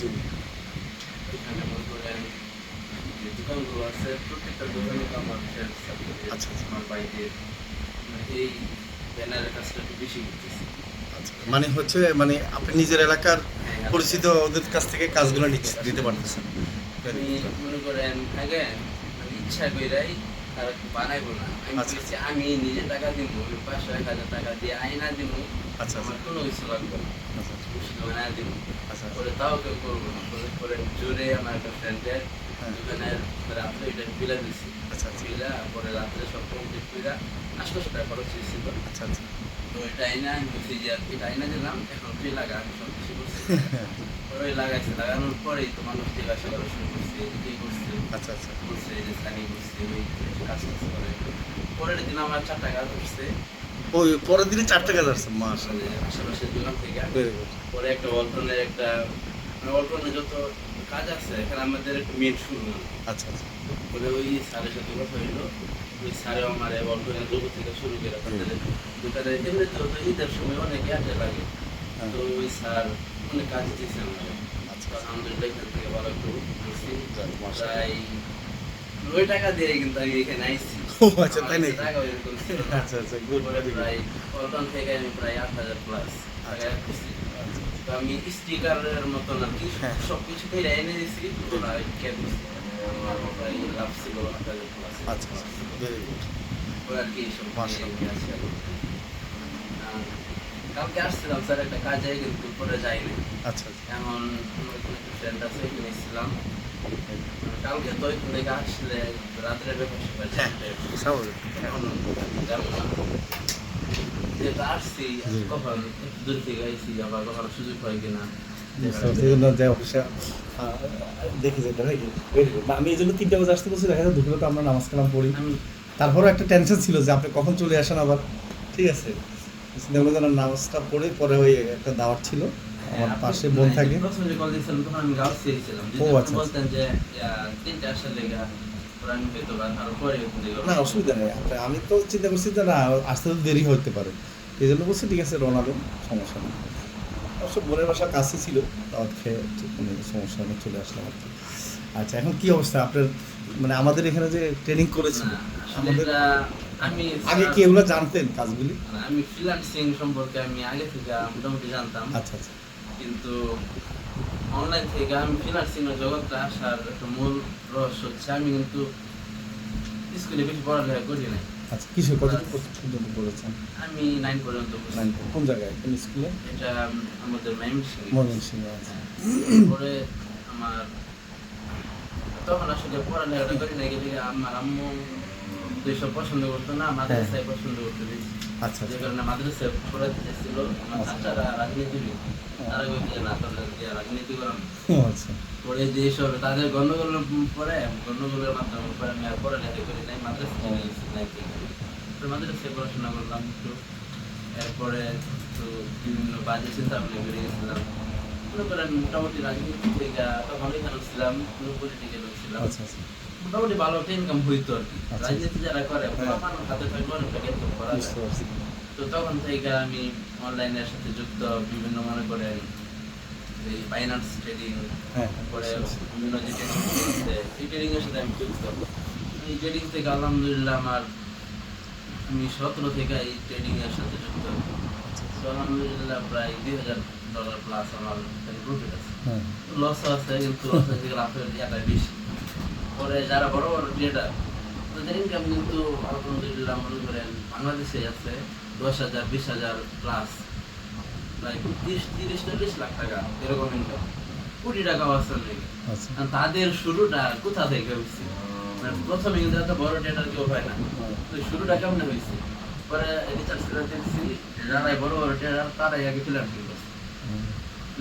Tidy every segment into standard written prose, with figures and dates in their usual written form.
জি। এখানে মনে করেন যে দোকানগুলো আছে প্রত্যেকটা দোকানে তো আমার ফ্রেন্ড সার্কেলের আচ্ছা, আচ্ছা। আমার বাইরের এই ব্যানারের কাজটা একটু বেশি করতেছি। আচ্ছা। মানে হচ্ছে মানে আপনি নিজের এলাকার হ্যাঁ, পরিচিত ওদের কাছ থেকে ওদের কাজগুলো থেকে নিতে কাজটা নিচ্ছি। পারতেছেন। ভেরি আমি গুড। মনে করেন আগে মানে ইচ্ছা কইরাই আর বানাইবো না। আমি আচ্ছা, বলছি আমি নিজে টাকা দিবো, আমি ৫০০-১০০০ টাকা দিয়ে আইনা দিবো, আচ্ছা, আমার কোনো কিছু লাগবে না। আচ্ছা, খুশি বানায় দিবো। আচ্ছা, পরে তাও কেউ করবো না। পরে জোরে আমার একটা ফ্রেন্ডের হ্যাঁ, দোকানের রাত্রে এটা বিলা দিছি। আচ্ছা, আচ্ছা, বিলা পরে রাত্রে সব কমপ্লিট কইরা ৮০০ টাকা খরচ হয়েছিল। আচ্ছা, আচ্ছা। তো এটা আইনা আমি বলছি যে এটা আইনা দিলাম, এখন তুই লাগা, আমি সব কিছু করছি। পরে ওই লাগাইছে, লাগানোর পরেই তো মানুষ জিজ্ঞাসা করা শুরু করছে, যে কে করছে? আচ্ছা, আচ্ছা। বলছে যে সানি করছে, ওই কাজ টাজ করে। পরের দিন আমার ৪ টাকা উঠছে ওই পরের দিনে ৪ টাকা যাচ্ছে মাশাআল্লাহ। আশেপাশের দোকান থেকে। Very good. পরে একটা ওয়ালটনের একটা মানে ওয়ালটনের যত কাজ আছে এখানে আমাদের একটা মেন শুরু। আচ্ছা, আচ্ছা। বলে ওই স্যারের সাথে কথা হইলো, ওই স্যারেও আমার ওয়ালটনের লোগো থেকে শুরু করে তাদের দোকানে এমনিতে তো ঈদের সময় অনেক ইয়াতে লাগে। হ্যাঁ, তো ওই স্যার অনেক কাজ দিয়েছে আমার। আচ্ছা, তো আলহামদুলিল্লাহ এখান থেকে ভালো একটু করছি। যাক মাশাআল্লাহ। প্রায় ওই টাকা দিয়ে কিন্তু আমি এখানে আইছি। ও আচ্ছা, তাই আমার নাকি? কাছে টাকা ওইরকম ছিল না। আচ্ছা, আচ্ছা, গুড, পরে ভেরি গুড। প্রায় ওয়ালটন থেকে আমি প্রায় ৮,০০০ প্লাস টাকা আচ্ছা, করছি। আচ্ছা, তো আমি স্টিকারের মতন আর কি হ্যাঁ। সবকিছু কইরা এনে দিছি। ওরা কেন দিছে। আমার প্রায় লাভ ছিল ৮,০০০ প্লাস। আচ্ছা, আচ্ছা, ভেরি গুড। ওরা আর কি এইসব মাশাআল্লাহ। নিয়ে আছে আর কি। আর কালকে আসছিলাম স্যার একটা কাজে কিন্তু পরে যাইনি। আচ্ছা, আচ্ছা। এখন আমার কোনো একটা ফ্রেন্ড আছে ওইখানে ছিলাম। কালকে তো ওইখান থেকে আসলে রাত্রে ব্যাপার স্যাপার হ্যাঁ, জানতে স্বাভাবিক। হ্যাঁ, এখন যাবো না। যেহেতু আসছি জি। কখন একটু দূর থেকে আইছি আবার কখনো সুযোগ হয় কিনা বুঝতে পারছি। এজন্য যে অফিসে দেখি যেটা নাকি? Very good. না আমি এজন্য ৩টা বাজে আসতে বলছি, দেখা যায় দুপুরে তো আমরা নামাজ কালাম পড়ি। আমি তারপরেও একটা টেনশন ছিল যে আপনি কখন চলে আসেন আবার। ঠিক আছে? চিন্তা করলাম যেন নামাজটা পড়ে পরে ওই একটা দাওয়াত ছিল। আমার পাশে বোন থাকে। প্রথমে যে কল দিয়েছিলাম তখন আমি গাউস ছিলাম যদি ও আপনি আচ্ছা, আচ্ছা। বলতেন যে ৩টা আসার লেগা পরে আমি হয়তো বা আরো পরে ওখান থেকে না অসুবিধা নেই। আমি তো চিন্তা করছি যে না আসতে তো দেরি হতে পারে। এই জন্য বলছি ঠিক আছে রওনা দেন, সমস্যা নেই। অবশ্য বোনের বাসা কাছে ছিল, দাওয়াত খেয়ে মানে সমস্যা নেই চলে আসলাম আর কি। আচ্ছা এখন কি অবস্থা আপনার, মানে আমাদের এখানে যে ট্রেনিং করেছিল না, আসলে আমাদের এটা আমি আগে কি এগুলো জানতেন কাজগুলি? আমি ফ্রিল্যান্সিং সম্পর্কে আমি আগে থেকে মোটামুটি জানতাম আচ্ছা, আচ্ছা, কিন্তু অনলাইন থেকে আমি ফ্রিল্যান্সিং এর জগৎটা আসার একটা মূল রহস্য হচ্ছে আমি কিন্তু স্কুলে বেশি পড়ালেখা করি নাই। আচ্ছা। কিসে কতটুকু পর্যন্ত পড়েছেন? আমি 9 পর্যন্ত পড়ছি। 9 কোন জায়গায় কোন স্কুলে? এটা আমাদের ময়মনসিংহে। ময়মনসিংহে। আচ্ছা, পরে আমার তখন আসলে পড়ালেখাটা করি নাই গেলে আমার আম্মু তো এসব পছন্দ করতো না, মাদ্রাসায় পছন্দ করতো বেশি। আচ্ছা, যে আচ্ছা, কারণে মাদ্রাসায় পড়াতে চাইছিল। আমার আচ্ছা। চাচারা রাজনীতিবিদ, তারা কইছে যে না তোমরা যে রাজনীতি করাম। ও আচ্ছা, পরে যে এসব তাদের গন্ডগোলের পরে গন্ডগোলের মাধ্যমে পরে আমি আর পড়ালেখা করি নাই, মাদ্রাসা চলে গেছি নাই থেকে। তো মাদ্রাসায় পড়াশোনা করলাম একটু। এরপরে তো বিভিন্ন বাজে চিন্তা ভাবনা করে গেছিলাম। মনে করেন মোটামুটি রাজনীতি থেকে তখন এখানে ছিলাম, কোনো পলিটিক্যালও ছিলাম। আচ্ছা, আচ্ছা, মোটামুটি ভালো একটা ইনকাম হইতো আর কি। আচ্ছা। রাজনীতি যারা করে হ্যাঁ। আমার হাতে থাকলে অনেক টাকা ইনকাম করা বুঝতে যায়। পারছি। তো তখন থেকে আমি অনলাইনের সাথে যুক্ত, বিভিন্ন মনে করেন এই ফাইন্যান্স ট্রেডিং, হ্যাঁ, পরে বুঝতে পারছি। বিভিন্ন যে ট্রেডিং আছে এই ট্রেডিং এর সাথে আমি যুক্ত। এই ট্রেডিং থেকে আলহামদুলিল্লাহ আমি ১৭ থেকে এই ট্রেডিং এর সাথে যুক্ত। আচ্ছা, তো আলহামদুলিল্লাহ প্রায় $২,০০০ প্লাস আমার প্রফিট আছে। হ্যাঁ, লস আছে কিন্তু লস থেকে লাভের ইয়াটা বেশি। পরে যারা বড় বড় ট্রেডার তাদের ইনকাম কিন্তু আলহামদুলিল্লাহ মনে করেন বাংলাদেশে আছে ১০,০০০ ২০,০০০ প্লাস, প্রায় ৩০-৪০ লাখ টাকা এরকম ইনকাম, কোটি টাকাও আছে নাকি। আচ্ছা, তাদের শুরুটা কোথা থেকে হয়েছে? মানে প্রথমে কিন্তু এত বড় ট্রেডার কেউ হয় না, তো শুরুটা কেমনে হয়েছে? পরে রিসার্চ করে দেখছি যারাই বড় বড় ট্রেডার তারাই আগে ফ্রিল্যান্সিং করছে।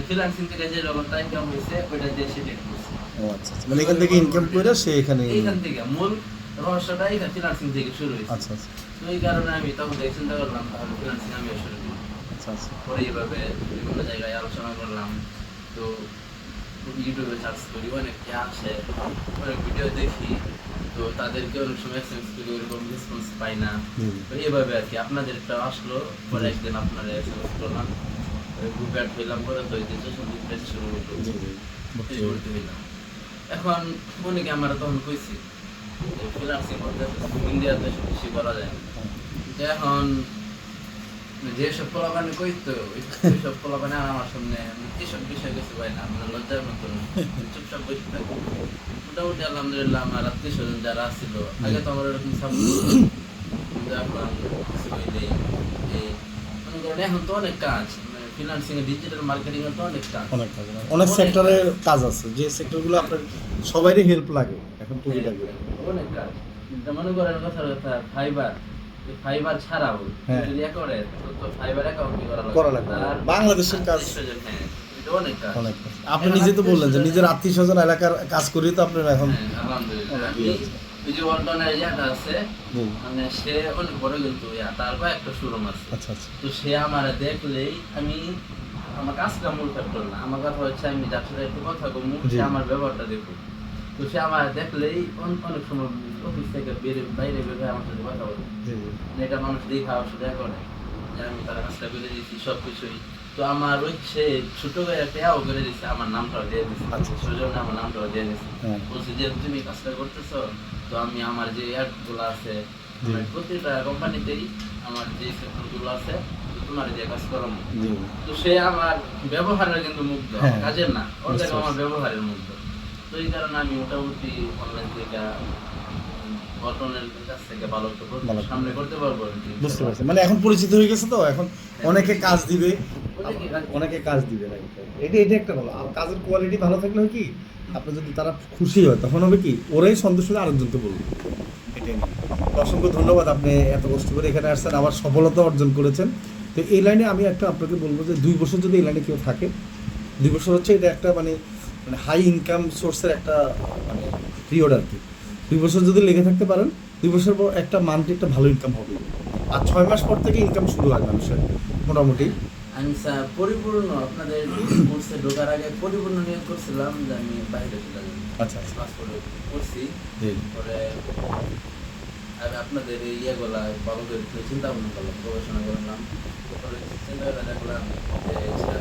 ফ্রিল্যান্সিং থেকে যে রকমটা ইনকাম হয়েছে ওইটা দিয়ে সে ট্রেড করছে। ও আচ্ছা, আচ্ছা। মানে এখান থেকে ইনকাম করে সে এখানে এইখান থেকে মূল রহস্যটা এখানে ফ্রিল্যান্সিং থেকে শুরু হয়েছে। আচ্ছা, আচ্ছা, তো এই কারণে আমি তখন থেকে চিন্তা করলাম তাহলে ফ্রিল্যান্সিং আমি শুরু করি। আচ্ছা, আচ্ছা, পরে এইভাবে বিভিন্ন জায়গায় আলোচনা করলাম। তো ইউটিউবে সার্চ করি, অনেকে আসে, অনেক ভিডিও দেখি, তো তাদেরকে অনেক সময় এসএমএস করি, ওরকম রেসপন্স পাই না। জি, তো এইভাবে আর কি আপনাদের একটা আসলো, পরে একদিন আপনারা এসএমএস করলাম, গ্রুপে অ্যাড হইলাম, পরে তো এই যে সোশ্যাল মিডিয়া শুরু হলো। জি, জি। ভর্তি এই ভর্তি হইলাম। এখন অনেকে আমার তখন কইছে ফ্রিল্যান্সিং করতে ইন্ডিয়াতে বেশি করা যায় না। কিন্তু এখন যেসব পোলাপানি কইতো ওইসব পোলাপানি আমার সামনে এইসব বিষয় কিছু পাই না, আমরা লজ্জার মতন চুপচাপ বসে থাকি। মোটামুটি আলহামদুলিল্লাহ আমার আত্মীয় স্বজন যারা ছিল আগে তো আমার এরকম সাপোর্ট, কিন্তু এখন কিছু হইলেই এই মনে করেন এখন তো অনেক কাজ ফিনান্সিং এ ডিজিটাল মার্কেটিং এ তো অনেক কাজ, অনেক কাজ, অনেক সেক্টরে কাজ আছে, যে সেক্টরগুলো আপনার সবারই হেল্প লাগে এখন টুকিটাকি। অনেক কাজ। তা মনে করেন কথার কথা ফাইবার ছাড়াও হ্যাঁ। যদি করে তো ফাইবার অ্যাকাউন্টই করা লাগবে। আর বাংলাদেশের কাজ হ্যাঁ, এটা অনেক কাজ। অনেক কাজ। আপনি নিজে তো বললেন যে নিজের আত্মীয় স্বজন এলাকার কাজ করি তো আপনার এখন। হ্যাঁ, আলহামদুলিল্লাহ। আমি ওই যে ওয়ালটনের ইয়েটা আছে, জি। মানে সে অনেক বড় কিন্তু তার একটা শোরুম আছে। আচ্ছা আচ্ছা। তো সে আমার দেখলেই আমি আমার কাজটা মূল ফ্যাক্টর না, আমার কথা হচ্ছে আমি যার সাথে একটু কথা বলবো জি। সে আমার ব্যবহারটা দেখুক। তো সে আমার দেখলেই অনেক সময় অফিস থেকে বাইরে বের আমার সাথে কথা বলে, জি জি। এটা মানুষ দেখা অসুবিধা করে যে আমি তার কাজটা করে দিচ্ছি সব কিছুই। তো আমার ওই সে ছোট করে একটা করে দিচ্ছে, আমার নামটাও দিয়ে দিচ্ছে, আচ্ছা। সুজনে আমার নামটাও দিয়ে দিচ্ছে। হ্যাঁ। বলছি যে তুমি কাজটা করতেছো, তো আমি আমার যে অ্যাডগুলো আছে জি। আমার প্রতিটা কোম্পানিতেই আমার যে সেক্টরগুলো আছে তো তোমার দিয়ে কাজ করাবো। জি। তো সে আমার ব্যবহারের কিন্তু মুগ্ধ, হ্যাঁ। কাজের না, ওর বুঝতে কাছে আমার পারছি। ব্যবহারের মুগ্ধ। তো এই কারণে আমি মোটামুটি অনলাইন থেকে বটনের কাছ থেকে ভালো একটা ভালো। সামনে করতে পারবো আর কি। বুঝতে পারছি, মানে এখন পরিচিত হয়ে গেছে তো এখন অনেকে কাজ দিবে, অনেকে কাজ দিবে। এটা এটা একটা ভালো, আর কাজের কোয়ালিটি ভালো থাকলে হয় কি আপনার যদি তারা খুশি হয় তখন হবে কি ওরাই সন্তুষ্ট হয়ে আরেকজনকে বলবে। এটাই না। অসংখ্য ধন্যবাদ, আপনি এত কষ্ট করে এখানে আসছেন, আবার সফলতা অর্জন করেছেন। তো এই লাইনে আমি একটা আপনাকে বলবো যে 2 বছর যদি এই লাইনে কেউ থাকে, 2 বছর হচ্ছে এটা একটা মানে মানে হাই ইনকাম সোর্সের একটা মানে পিরিয়ড আর কি। 2 বছর যদি লেগে থাকতে পারেন, 2 বছর পর একটা মান্থলি একটা ভালো ইনকাম হবে, আর 6 মাস পর থেকে ইনকাম শুরু হয় মানুষের মোটামুটি। আমি পরিপূর্ণ আপনাদের কোর্সে ঢোকার আগে পরিপূর্ণ নিয়োগ করছিলাম যে আমি বাইরে চলে যাবো, আচ্ছা আচ্ছা। পাসপোর্ট করছি। জি। পরে আমি আপনাদের এই ইয়েগুলা ভালো করে একটু চিন্তা ভাবনা করলাম, গবেষণা করলাম। পরে চিন্তা করে দেখলাম যে আচ্ছা,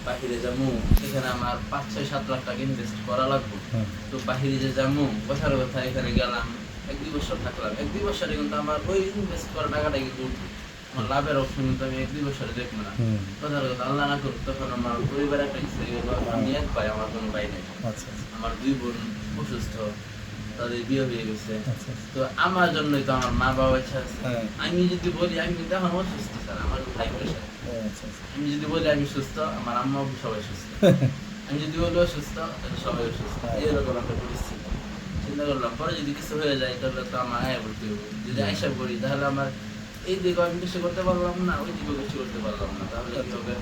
বাহিরে যাবো, এখানে আমার 5-6-7 লাখ টাকা ইনভেস্ট করা লাগবে। হ্যাঁ। তো বাহিরে যে যাবো কথার কথা এখানে গেলাম 1-2 বছর থাকলাম, 1-2 বছরে কিন্তু আমার ওই ইনভেস্ট করা টাকাটা কিন্তু উঠবে। আমার লাভের অপশন কিন্তু আমি 1-2 বছরে দেখবো না। হুম। কথার কথা আল্লাহ না করুক, তখন আমার পরিবারের একটা কিছু গেলো, আমি এক ভাই, আমার কোনো ভাই নেই। আচ্ছা আচ্ছা। আমার 2 বোন অসুস্থ, তাদের বিয়ে হয়ে গেছে। আচ্ছা। তো আমার জন্যই তো আমার মা বাবা ইচ্ছা আছে। হ্যাঁ। আমি যদি বলি আমি কিন্তু এখন অসুস্থ স্যার, আমার হাই প্রেশার। ও আচ্ছা আচ্ছা। আমি যদি বলি আমি সুস্থ, আমার আম্মা আব্বু সবাই সুস্থ। আমি যদি বলি অসুস্থ, তাহলে সবাই অসুস্থ। এরকম একটা পরিস্থিতি। চিন্তা করলাম পরে যদি কিছু হয়ে যায় তাহলে তো আমার আয়া পড়তে হবে। যদি আয়সা করি তাহলে আমার এই দিকে আমি কিছু করতে পারলাম না, ওই দিকেও কিছু করতে পারলাম না, তাহলে কি হবে?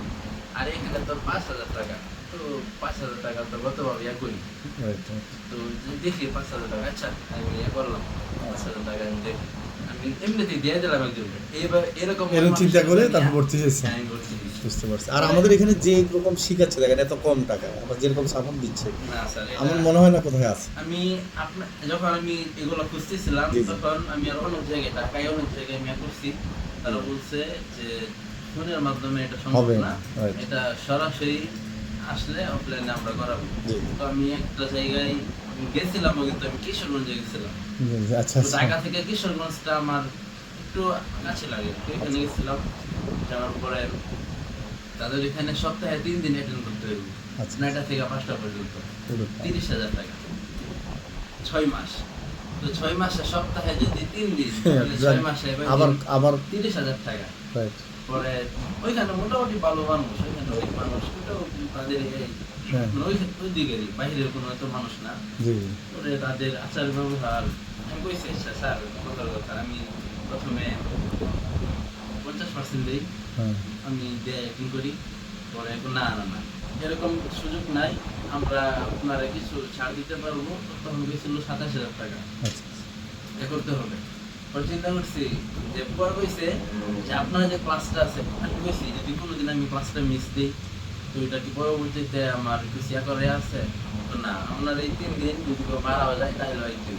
আর এখানে তো 5,000 টাকা, তো 5,000 টাকা তো গতভাবে ইয়া করি। Right right. তো দেখি 5,000 টাকা, আচ্ছা আমি ইয়ে করলাম 5,000 টাকা, আমি দেখি আমি এমনিতেই দিয়ে দিলাম একজনকে। এবার এরকম চিন্তা করে তারপর ভর্তি হয়েছে। হ্যাঁ, আমি ভর্তি হয়েছি। বুঝতে পারছি। আর আমাদের এখানে যে রকম শিখাচ্ছে দেখেন এত কম টাকা, আবার যেরকম সাপোর্ট দিচ্ছে না স্যার, আমার মনে হয় না কোথায় আছে। আমি আপনার যখন আমি এগুলো খুঁজতেছিলাম জি, জি। তখন আমি আর অনেক জায়গায় ঢাকায় অনেক জায়গায় আমি করছি, তারা বলছে যে ফোনের মাধ্যমে এটা সম্ভব হবে না, না, right. এটা সরাসরি আসলে অফলাইনে আমরা করাবো। জি। তো আমি একটা জায়গায় আমি গেছিলাম, কিন্তু আমি কিশোরগঞ্জে গেছিলাম। আচ্ছা তো আচ্ছা। ঢাকা থেকে কিশোরগঞ্জটা আমার একটু কাছে লাগে, তো এখানে গেছিলাম। যাওয়ার পরে তাদের এখানে সপ্তাহে 3 দিন অ্যাটেন্ড করতে হবে, আচ্ছা। 9টা থেকে 5টা পর্যন্ত, 30,000 টাকা 6 মাস। তো 6 মাসে সপ্তাহে যদি 3 দিন, তাহলে 6 মাসে আবার 30,000 টাকা। রাইট। পরে ওইখানে মোটামুটি ভালো মানুষ, ওইখানে ওই মানুষ ওটাও তাদের হ্যাঁ। ওই দিকেরই, বাইরের কোনো এত মানুষ না। জি। ওরে তাদের আচার ব্যবহার আমি কইছি আচ্ছা স্যার কথার কথা, আমি প্রথমে 50% দিই, হ্যাঁ। আমি দিয়ে অ্যাক্টিং করি। পরে না না না এরকম সুযোগ নাই, আমরা আপনারা কিছু ছাড় দিতে পারবো। তখন গেছিল 27,000 টাকা আচ্ছা। এ করতে হবে। পরে চিন্তা করছি যে পরে কইছে যে আপনারা যে ক্লাসটা আছে, আমি কইছি যদি কোনোদিন আমি ক্লাসটা মিস দিই তো এটা কি পরবর্তীতে আমার কিছু ইয়া করে আছে? তো না, আপনার এই 3 দিন যদি মারা যায় তাহলে হয়তো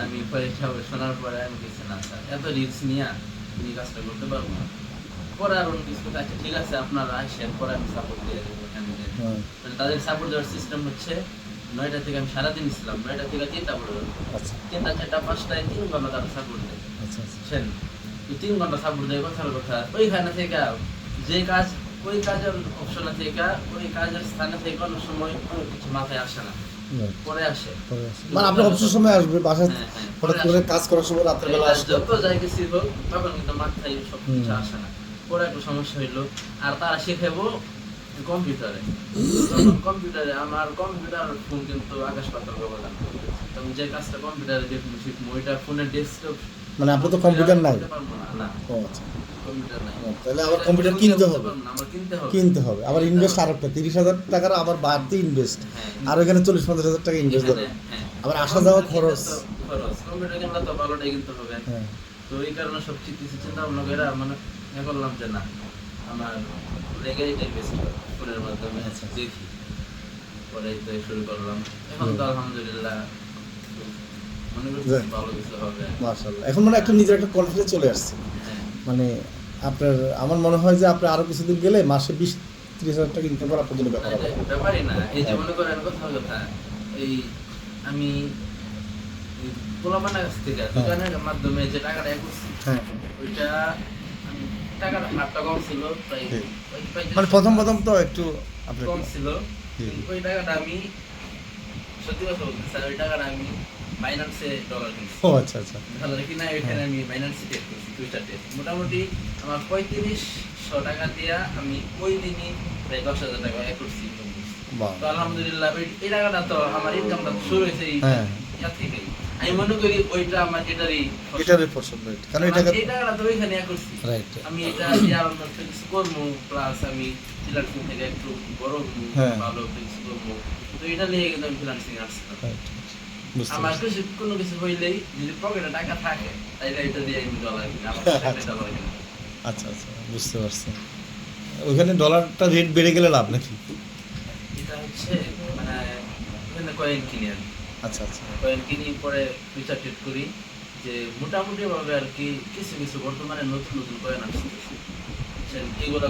আমি পরীক্ষা শোনার পরে আমি কিছু না স্যার, এত রিস্ক নিয়ে আমি কাজটা করতে পারবো না। পরে আর অন্য কিছু, আচ্ছা ঠিক আছে আপনারা আসেন, পরে আমি সাপোর্ট দিয়ে দেবো। হ্যাঁ, মানে তাদের সাপোর্ট দেওয়ার সিস্টেম হচ্ছে 9টা থেকে আমি সারাদিন ছিলাম, 9টা থেকে 3টা পর্যন্ত, আচ্ছা 3টা 4টা 5টায় 3 ঘন্টা তারা সাপোর্ট দেয়। আচ্ছা আচ্ছা বুঝছেন? তো 3 ঘন্টা সাপোর্ট দেয়, কথার কথা ওইখানে থেকে যে কাজ, ওই কাজের অপশনে থেকে, ওই কাজের স্থানে থেকে অনেক সময় অনেক কিছু মাথায় আসে না, Right. পরে আসে। পরে আসে। মানে আপনি অবসর সময় আসবে বাসায় হ্যাঁ, হ্যাঁ, হঠাৎ পরে করে আসে। কাজ করার সময় রাতের বেলা এটা আসবে। যত যাই গেছি হোক তখন কিন্তু মাথায় সব কিছু আসে না, পরে একটা সমস্যা হইলো। আর তারা শেখাবো কম্পিউটারে, তখন কম্পিউটারে আমার কম্পিউটার ফোন কিন্তু আকাশ পাতাল ব্যবধান। তখন যে কাজটা কম্পিউটারে দেখবো শিখবো, ওইটা ফোনের ডেস্কটপ মানে আপনার তো কম্পিউটার নাই? পারবো না, না ও আচ্ছা, কম্পিউটার নাই। তাহলে আবার কম্পিউটার কিনতে হবে। আমার কিনতে হবে, কিনতে হবে আবার ইনভেস্ট আর একটা 30,000 টাকার আবার বাড়তি ইনভেস্ট, হ্যাঁ। আর ওখানে 40-50,000 টাকা ইনভেস্ট দেবে, এখানে, হ্যাঁ। আবার আসা যাওয়া খরচ। খরচ কম্পিউটার কিনলে তো ভালোটাই কিনতে হবে। হ্যাঁ তো এই কারণে সব কিছু চিন্তা ভাবনা করে মানে এ করলাম যে না, আমার রেগাইটাই বেশি ফোনের মাধ্যমে আচ্ছা। দেখি, পরে তো শুরু করলাম। এখন তো আলহামদুলিল্লাহ মনে করছি যাক। ভালো কিছু হবে। মাশাআল্লাহ, এখন মানে একটা নিজের একটা কনফিডেন্স চলে আসছে। হ্যাঁ, মানে আপনার, আমার মনে হয় যে আপনি আরো কিছুদিন গেলে মাসে 20-30,000 টাকা ইনকাম করা আপনার জন্য ব্যাপার হবে। এটা ব্যাপারই না। এই যে মনে করেন কথা এই আমি এই পোলাপানের কাছ থেকে দোকানের মাধ্যমে যে টাকাটা এ করছি, হ্যাঁ, ওইটা আমি টাকার হারটা কম ছিল, প্রায় ঠিক। 35 মানে প্রথম তো একটু আপনার কম ছিল। জি। কিন্তু ওই টাকাটা আমি সত্যি কথা বলতে স্যার, ওই টাকাটা আমি বাইন্যান্সে ডলার কিনছি। ও আচ্ছা আচ্ছা তাহলে কিনা ওইখানে আমি বাইন্যান্সে টেট করছি, টুইটার টেট। মোটামুটি আমার 3500 টাকা দিয়া আমি ওই দিনই প্রায় 10,000 টাকা এ করছি, income করছি। বাহ, তো আলহামদুলিল্লাহ এই টাকাটা তো আমার ইনকামটা শুরু হয়েছে এই হ্যাঁ। ইয়া থেকেই। আমি মনে করি ওইটা আমার এটারই ফসল। এটারই পছন্দ, রাইট, কারণ আমার এটা এই টাকাটা তো ওইখানে ইয়া করছি। রাইট, আমি এটা ইয়ার মধ্যে কিছু করবো, প্লাস আমি ফ্রিল্যান্সিং থেকে একটু বড় হবো, হ্যাঁ। ভালো কিছু করবো। তো এটা নিয়ে কিন্তু আমি ফ্রিল্যান্সিং আসছিলাম। রাইট, বুঝতে আমার পারছি। কোনো কিছু হইলেই যদি পকেটে টাকা থাকে, তাইলে এটা দিয়ে আমি ডলার কিনি, আমার সাথে ডলার কিনি। আচ্ছা আচ্ছা, বুঝতে পারছি। ওইখানে ডলারটা রেট বেড়ে গেলে লাভ নাকি? এটা হচ্ছে মানে ওখানে কয়েন কিনি আর কি। আচ্ছা আচ্ছা, কয়েন কিনি, পরে ফিউচার ট্রেড করি, যে মোটামুটি ভাবে আর কি কিছু কিছু বর্তমানে নতুন নতুন কয়েন আসছে, এগুলো